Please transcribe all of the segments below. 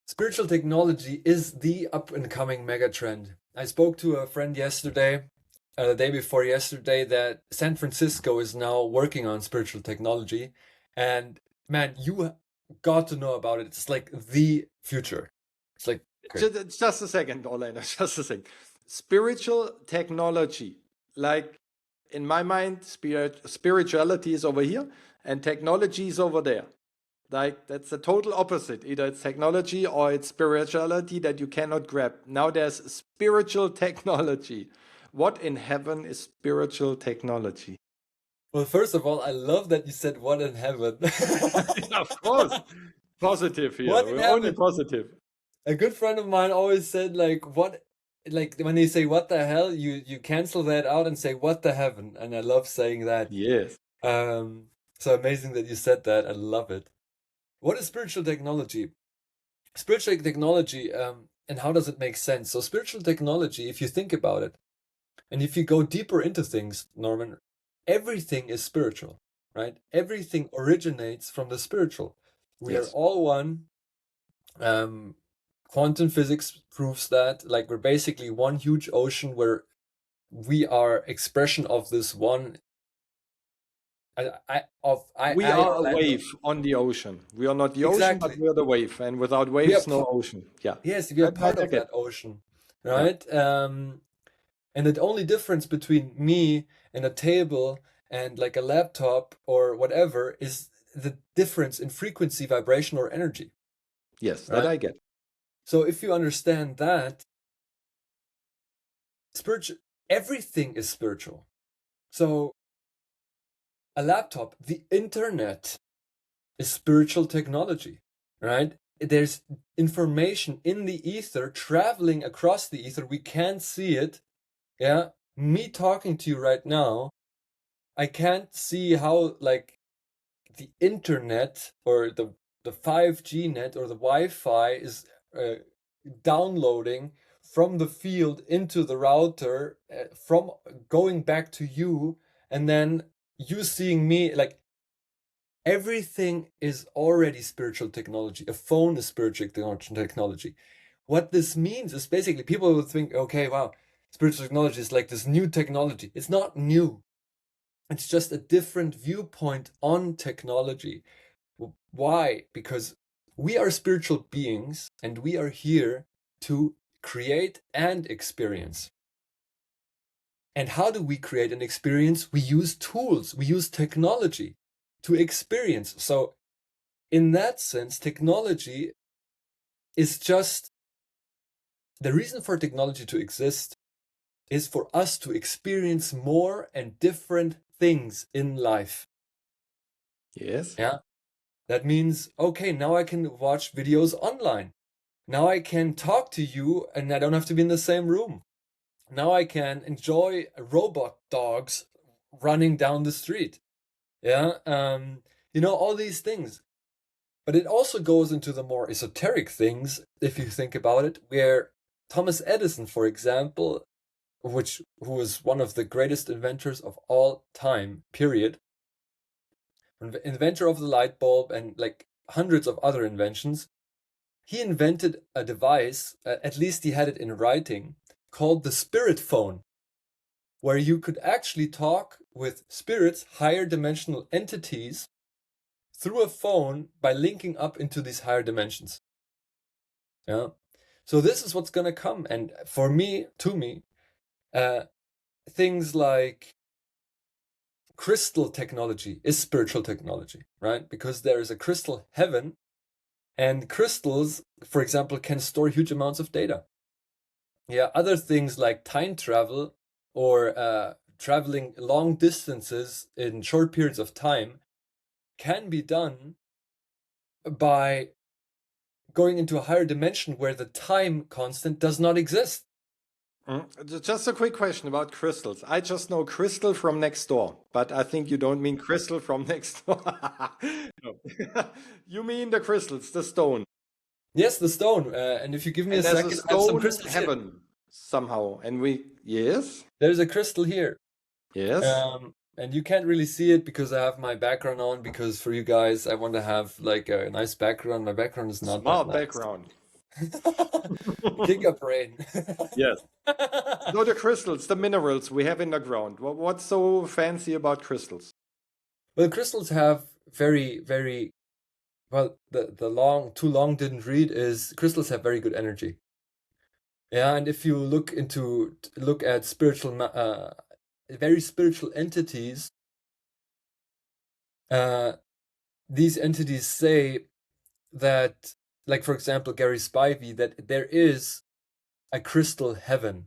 Spiritual technology is the up-and-coming mega trend. I spoke to a friend yesterday, the day before yesterday, that San Francisco is now working on spiritual technology. And man, you got to know about it. It's like the future. It's like great. Just a second, Orlando, just a second. Spiritual technology, like in my mind, spirituality is over here and technology is over there. Like that's the total opposite. Either it's technology or it's spirituality that you cannot grab. Now there's spiritual technology. What in heaven is spiritual technology? Well, first of all, I love that you said what in heaven. Of course. Positive here. What in We're only heaven? positive. A good friend of mine always said like when they say what the hell, you cancel that out and say what the heaven. And I love saying that. Yes. So amazing that you said that. I love it. What is spiritual technology? Spiritual technology, and how does it make sense? So spiritual technology, if you think about it, and if you go deeper into things, Norman, everything is spiritual, right? Everything originates from the spiritual. We are Yes. all one. Quantum physics proves that, like, we're basically one huge ocean where we are expression of this one. We are a wave on the ocean. We are not the ocean, but Exactly. we are the wave. And without We are waves, no ocean. Yeah. Yes, we are part I of get that ocean, Yeah. right? And the only difference between me and a table and like a laptop or whatever is the difference in frequency, vibration, or energy. Yes, Right? that I get. So if you understand that, spiritual, everything is spiritual. So a laptop, the internet is spiritual technology, right? There's information in the ether traveling across the ether. We can't see it. Yeah. Me talking to you right now, I can't see how like the internet or the 5G net or the Wi-Fi is downloading from the field into the router, from going back to you, and then you seeing me. Like, everything is already spiritual technology. A phone is spiritual technology. What this means is basically people will think, okay, wow, spiritual technology is like this new technology. It's not new. It's just a different viewpoint on technology. Why? Because we are spiritual beings and we are here to create and experience. And how do we create an experience? We use tools, we use technology to experience. So, in that sense, technology is just the reason for technology to exist is for us to experience more and different things in life. Yes. Yeah. That means, okay, now I can watch videos online. Now I can talk to you and I don't have to be in the same room. Now I can enjoy robot dogs running down the street. Yeah. All these things. But it also goes into the more esoteric things, if you think about it, where Thomas Edison, for example, who was one of the greatest inventors of all time, period, inventor of the light bulb and like hundreds of other inventions, he invented a device, at least he had it in writing, called the spirit phone, where you could actually talk with spirits, higher dimensional entities, through a phone by linking up into these higher dimensions. Yeah. So this is what's gonna come. And for me, things like crystal technology is spiritual technology, right? Because there is a crystal heaven, and crystals, for example, can store huge amounts of data. Yeah, other things like time travel or traveling long distances in short periods of time can be done by going into a higher dimension where the time constant does not exist. Just a quick question about crystals. I just know crystal from next door, but I think you don't mean crystal from next door. No. You mean the crystals, the stone. Yes, the stone. And if you give me And a there's a second, I have some stone crystals here. heaven somehow. Yes? There's a crystal here. Yes? And you can't really see it because I have my background on, because for you guys, I want to have like a nice background. My background is not that Smart nice. background. Gigabrain. Yes. No, the crystals, the minerals we have in the ground. What's so fancy about crystals? Well, crystals have very, very well. The long too long didn't read is crystals have very good energy. Yeah, and if you look at very spiritual entities, uh, these entities say that, like for example, Gary Spivey, that there is a crystal heaven.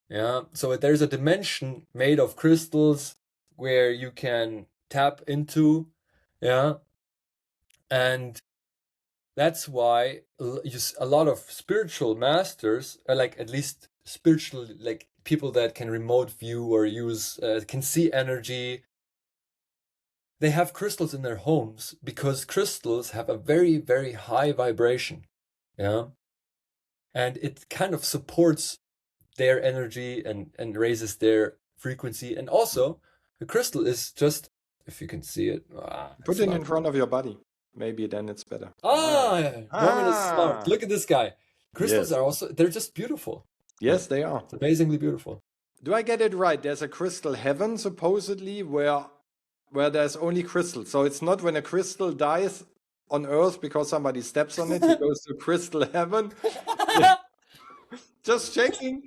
Yeah, so there's a dimension made of crystals where you can tap into. Yeah, and that's why a lot of spiritual masters, like at least spiritual, like people that can remote view or use can see energy, they have crystals in their homes because crystals have a very, very high vibration. Yeah, and it kind of supports their energy and raises their frequency. And also the crystal is just, if you can see it, Put it's it not. in front of your body. Maybe then it's better. Roman is smart. Ah. Look at this guy. Crystals Yes. are also, they're just beautiful. Yes, they are. It's amazingly beautiful. Do I get it right? There's a crystal heaven supposedly where there's only crystals. So it's not when a crystal dies on Earth because somebody steps on it, he goes to crystal heaven. Just checking.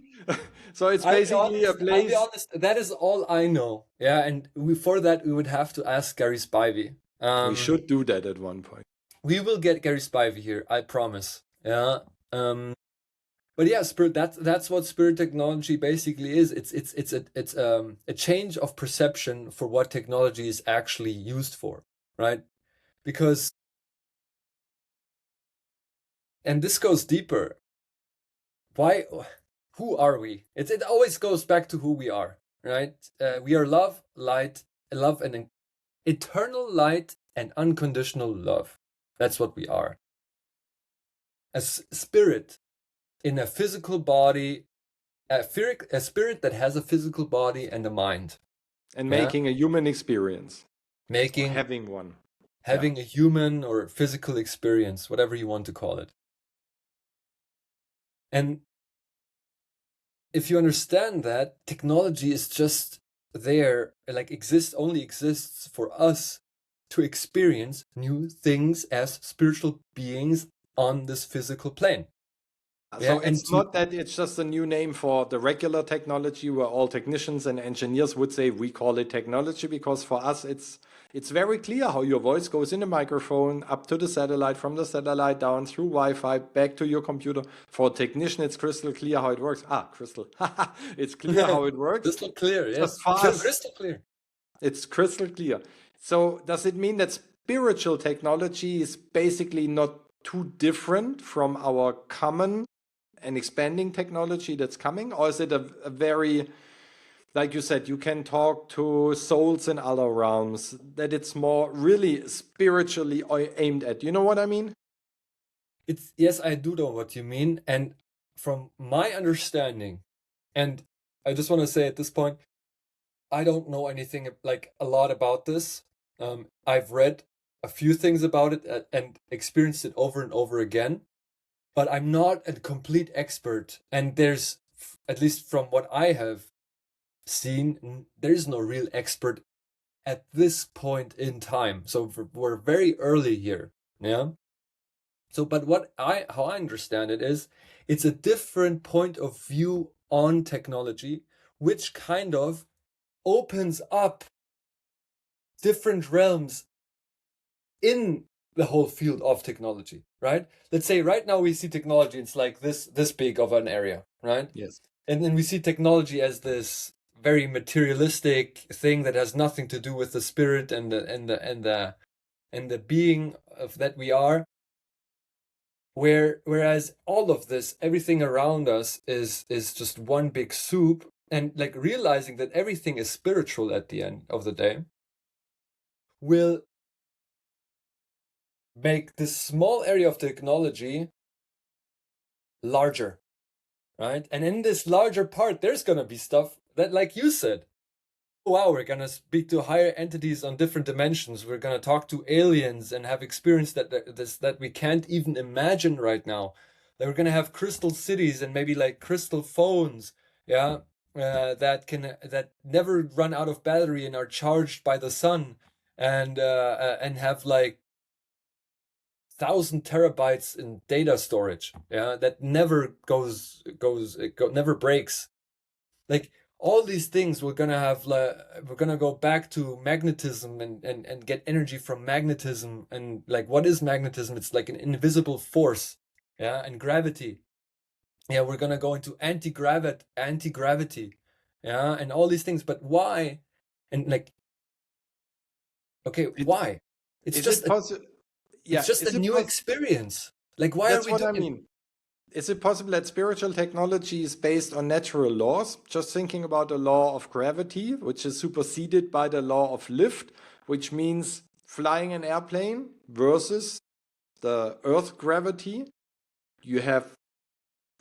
So it's basically a I'll be place. honest, that is all I know. Yeah, and for that we would have to ask Gary Spivey. We should do that at one point. We will get Gary Spivey here, I promise. Yeah. But yeah, spirit. That's what spirit technology basically is. It's a change of perception for what technology is actually used for, right? Because, and this goes deeper. Why? Who are we? It always goes back to who we are, right? We are love, light, love, and eternal light and unconditional love. That's what we are. As spirit in a physical body, a spirit that has a physical body and a mind. And making a human experience. Making, having one. having a human or physical experience, whatever you want to call it. And if you understand that, technology is just there, like only exists for us to experience new things as spiritual beings on this physical plane. So it's not that it's just a new name for the regular technology where all technicians and engineers would say we call it technology, because for us it's very clear how your voice goes in a microphone up to the satellite, from the satellite down through Wi-Fi back to your computer. For a technician, it's crystal clear how it works. Crystal. It's clear how it works. Crystal clear, yes. Just fast. Crystal clear. It's crystal clear. So does it mean that spiritual technology is basically not too different from our common and expanding technology that's coming? Or is it a very, like you said, you can talk to souls in other realms, that it's more really spiritually aimed at? You know what I mean? Yes, I do know what you mean. And from my understanding, and I just want to say at this point, I don't know anything like a lot about this. I've read a few things about it and experienced it over and over again, but I'm not a complete expert. And there's, at least from what I have seen, there's no real expert at this point in time. So we're very early here. Yeah. So, but how I understand it is, it's a different point of view on technology, which kind of opens up different realms in the whole field of technology, right? Let's say right now we see technology, it's like this big of an area, right? Yes. And then we see technology as this very materialistic thing that has nothing to do with the spirit and the being of that we are. Whereas all of this, everything around us is just one big soup, and like realizing that everything is spiritual at the end of the day will make this small area of technology larger, right? And in this larger part, there's gonna be stuff that, like you said, wow, we're gonna speak to higher entities on different dimensions. We're gonna talk to aliens and have experience that we can't even imagine right now. That we're gonna have crystal cities and maybe like crystal phones, yeah, that never run out of battery and are charged by the sun, and have like 1,000 terabytes in data storage, yeah, that never never breaks. Like all these things, we're gonna go back to magnetism and get energy from magnetism. And like, what is magnetism? It's like an invisible force, yeah, and gravity. Yeah, we're gonna go into anti-gravity, yeah, and all these things. But why? And like, okay, It, why? It's is it just possible? it's Yeah, just a is it new possible? experience. Like, why are That's we what I doing? mean. Is it possible that spiritual technology is based on natural laws? Just thinking about the law of gravity, which is superseded by the law of lift, which means flying an airplane versus the Earth gravity. You have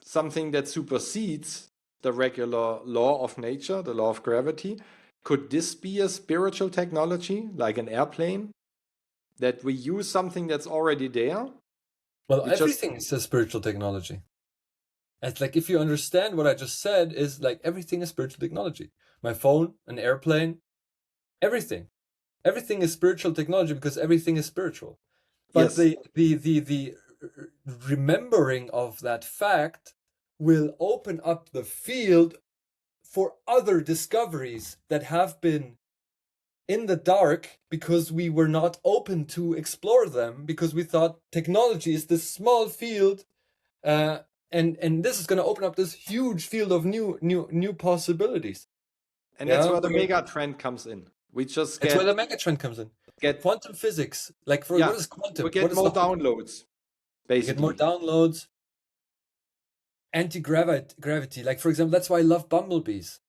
something that supersedes the regular law of nature, the law of gravity. Could this be a spiritual technology, like an airplane, that we use something that's already there? Well, We just, everything is a spiritual technology. It's like, if you understand what I just said, is like everything is spiritual technology. My phone, an airplane, everything. Everything is spiritual technology because everything is spiritual. But yes. the remembering of that fact will open up the field for other discoveries that have been in the dark because we were not open to explore them, because we thought technology is this small field, uh, and this is going to open up this huge field of new possibilities. And that's Yeah, where the mega trend comes in. We just that's where the megatrend comes in. get, Quantum physics, like, for yeah, what is we quantum? What get is the more whole? downloads, You get more basically. downloads. Anti-gravity, like, for example, that's why I love bumblebees.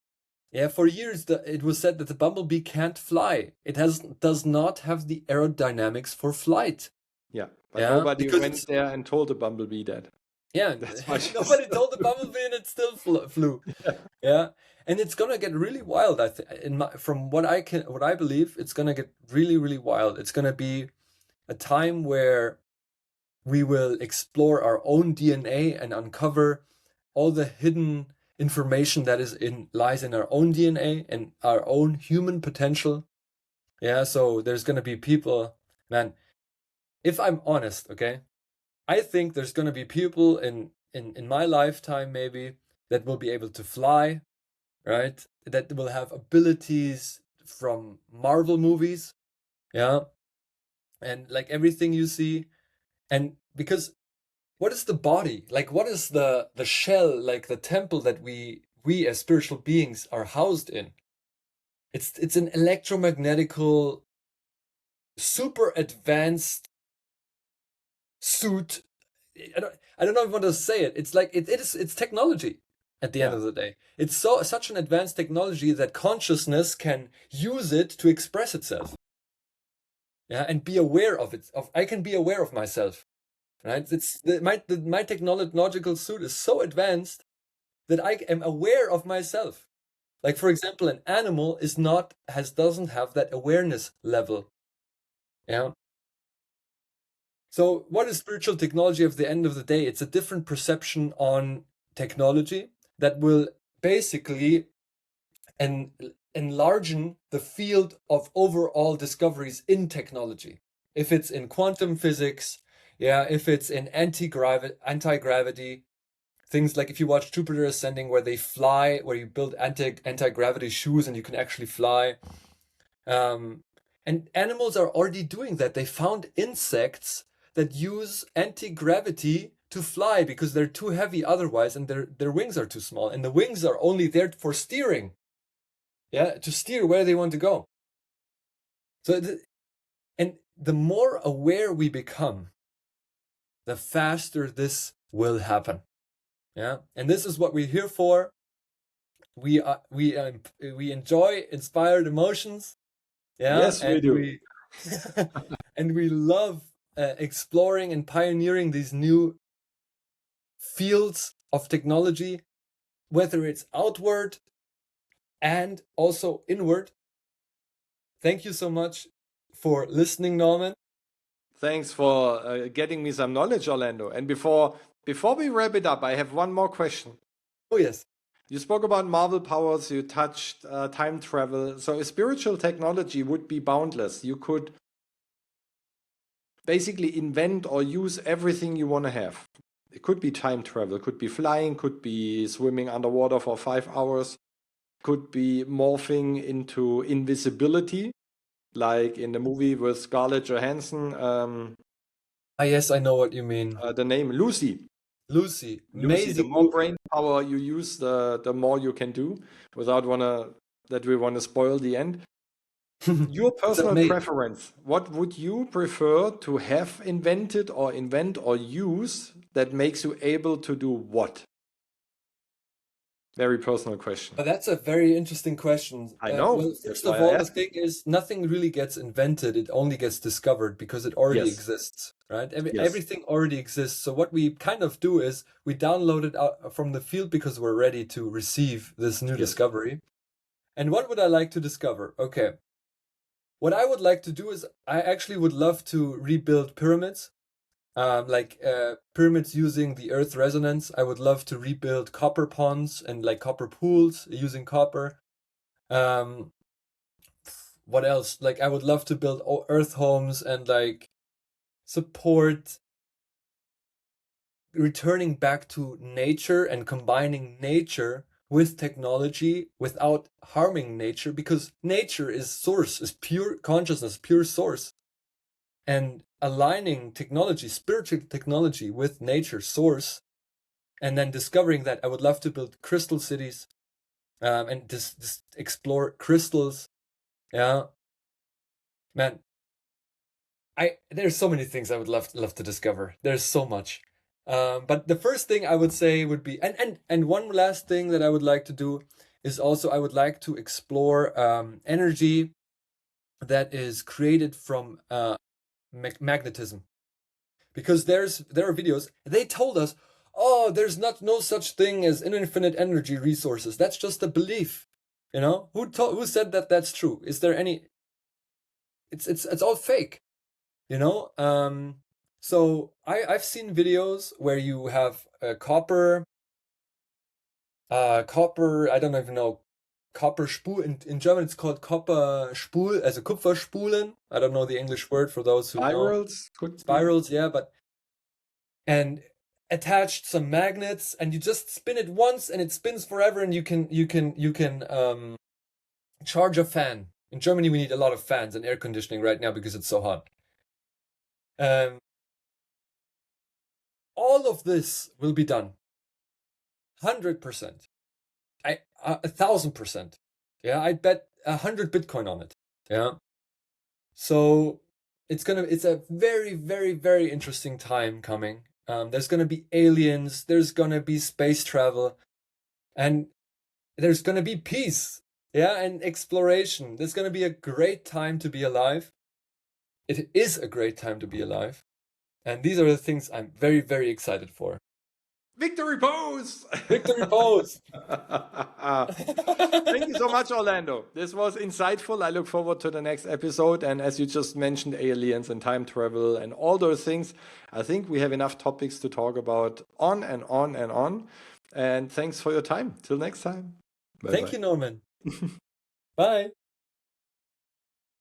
Yeah, for years it was said that the bumblebee can't fly. It does not have the aerodynamics for flight. Yeah, but Yeah, nobody because went it's, there and told the bumblebee that. yeah, That's why she's nobody told the bumblebee and it still flew. Yeah, and it's gonna get really wild. I think, from what I believe, it's gonna get really wild. It's gonna be a time where we will explore our own DNA and uncover all the hidden information that lies in our own DNA and our own human potential. Yeah, so there's gonna be people, man. If I'm honest, okay, I think there's gonna be people in my lifetime maybe that will be able to fly, right? That will have abilities from Marvel movies, yeah, and like everything you see, and because what is the body? Like, what is the shell, like the temple that we as spiritual beings are housed in? It's an electromagnetical, super advanced suit. I don't know if I want to say it. It's like it's technology at the end yeah. of the day. It's such an advanced technology that consciousness can use it to express itself. Yeah, and be aware of it. I can be aware of myself. Right? My technological suit is so advanced that I am aware of myself. Like, for example, an animal doesn't have that awareness level. Yeah. So what is spiritual technology at the end of the day? It's a different perception on technology that will basically en enlarge the field of overall discoveries in technology. If it's in quantum physics, yeah, if it's in anti-gravity, things like if you watch Jupiter Ascending, where they fly, where you build anti-gravity shoes and you can actually fly. And animals are already doing that. They found insects that use anti-gravity to fly because they're too heavy otherwise, and their wings are too small. And the wings are only there for steering. Yeah, to steer where they want to go. So, and the more aware we become, the faster this will happen. Yeah, and this is what we're here for. We enjoy inspired emotions. Yeah, Yes, we and do. and we love exploring and pioneering these new fields of technology, whether it's outward and also inward. Thank you so much for listening, Norman. Thanks for getting me some knowledge, Orlando. And before we wrap it up, I have one more question. Oh, yes. You spoke about Marvel powers, you touched time travel. So a spiritual technology would be boundless. You could basically invent or use everything you want to have. It could be time travel, could be flying, could be swimming underwater for 5 hours, could be morphing into invisibility, like in the movie with Scarlett Johansson. Yes, I know what you mean. The name Lucy. Lucy, Lucy, the amazing more movie. brain power you use, the more you can do. Without that we want to spoil the end. Your It's personal amazing. preference. What would you prefer to have invented or invent or use that makes you able to do what? Very personal question. That's a very interesting question. I know. Well, That's first why of I all, the asked. thing is, nothing really gets invented. It only gets discovered because it already Yes. exists, right? Yes. Everything already exists. So what we kind of do is we download it out from the field because we're ready to receive this new Yes. discovery. And what would I like to discover? Okay. What I would like to do is I actually would love to rebuild pyramids. Pyramids using the Earth resonance. I would love to rebuild copper ponds and like copper pools using copper. What else? Like I would love to build Earth homes and like support returning back to nature and combining nature with technology without harming nature, because nature is source, is pure consciousness, pure source. And aligning technology, spiritual technology with nature source, and then discovering that I would love to build crystal cities, and just explore crystals. Yeah, man, there's so many things I would love to discover. There's so much. But the first thing I would say would be, and one last thing that I would like to do is also I would like to explore energy that is created from magnetism. Because there are videos, they told us, oh, there's no such thing as infinite energy resources. That's just a belief. You know, who said that that's true? Is there any? It's all fake. You know. So I've seen videos where you have copper. I don't even know. Copper Spul in German it's called copper Spul, also Kupferspulen. I don't know the English word for those who know. Spirals could be. Spirals, yeah, and attached some magnets, and you just spin it once and it spins forever, and you can charge a fan. In Germany we need a lot of fans and air conditioning right now because it's so hot. All of this will be done 100%. 1,000%. Yeah, I bet 100 Bitcoin on it. Yeah. So it's a very, very, very interesting time coming. There's gonna be aliens, there's gonna be space travel, and there's gonna be peace. Yeah, and exploration. There's gonna be a great time to be alive. It is a great time to be alive. And these are the things I'm very, very excited for. Victory pose! Victory pose! Thank you so much, Orlando. This was insightful. I look forward to the next episode. And as you just mentioned, aliens and time travel and all those things, I think we have enough topics to talk about on and on and on. And thanks for your time. Till next time. Thank you, Norman. Bye.